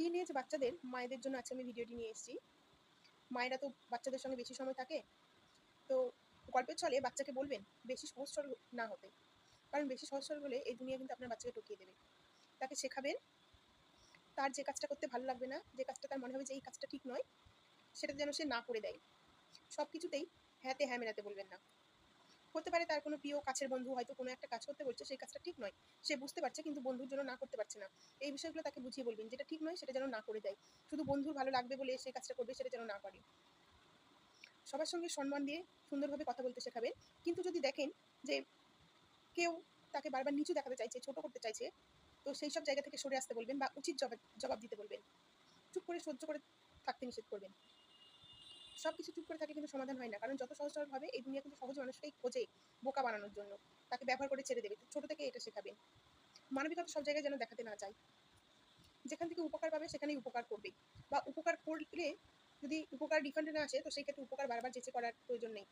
Teenage বাচ্চাদের মায়েদের জন্য আজকে আমি ভিডিওটি নিয়ে এসেছি। মায়েরা তো বাচ্চাদের সঙ্গে বেশি সময় থাকে। তো গল্পের ছলে বাচ্চাকে বলবেন বেশি সহজ সরল না হতে। কারণ বেশি সহজ সরল হলে এই দুনিয়া কিন্তু আপনার বাচ্চাকে টকিয়ে দেবে। তাকে শেখাবেন তার যে কাজটা করতে ভালো লাগবে না, যে কাজটা তার মনে হবে যে এই কাজটা ঠিক নয়, সেটা যেন সে না করে দেয়। সবকিছুতেই হ্যাঁতে হ্যাঁ মেলাতে বলবেন না। হতে পারে তার কোনো প্রিয় কাছের বন্ধু হয়তো কোনো একটা কাজ করতে বলছে, সেই কাজটা ঠিক নয়। সে বুঝতে পারছে কিন্তু বন্ধুর জন্য না করতে পারছে না। এই বিষয়গুলো তাকে বুঝিয়ে বলবেন যেটা ঠিক নয় সেটা যেন না করে দেয়। শুধু বন্ধুর ভালো লাগবে বলে সেই কাজটা করবে সেটা যেন না করে। সবার সঙ্গে সম্মান দিয়ে সুন্দরভাবে কথা বলতে শেখাবেন। কিন্তু যদি দেখেন যে কেউ তাকে বারবার নিচু দেখাতে চাইছে, ছোট করতে চাইছে, তো সেইসব জায়গা থেকে সরে আসতে বলবেন বা উচিত জবাব দিতে বলবেন। চুপ করে সহ্য করে থাকতে নিষেধ করবেন। সবকিছু চুপ করে থাকলে কিন্তু সমাধান হয় না। কারণ যত সহজ সরল ভাবে এই দুনিয়া কিন্তু সহজ মানুষকেই খোঁজে বোকা বানানোর জন্য। তাকে ব্যবহার করে ছেড়ে দেবে। ছোট থেকে এটা শেখাবেন। মানবিকতা সব জায়গায় যেন দেখাতে না চায়। যেখান থেকে উপকার পাবে সেখানেই উপকার করবে। বা উপকার করলে যদি উপকার রিফান্ডে না আসে তো সেই ক্ষেত্রে উপকার বারবার যেচে করার প্রয়োজন নেই।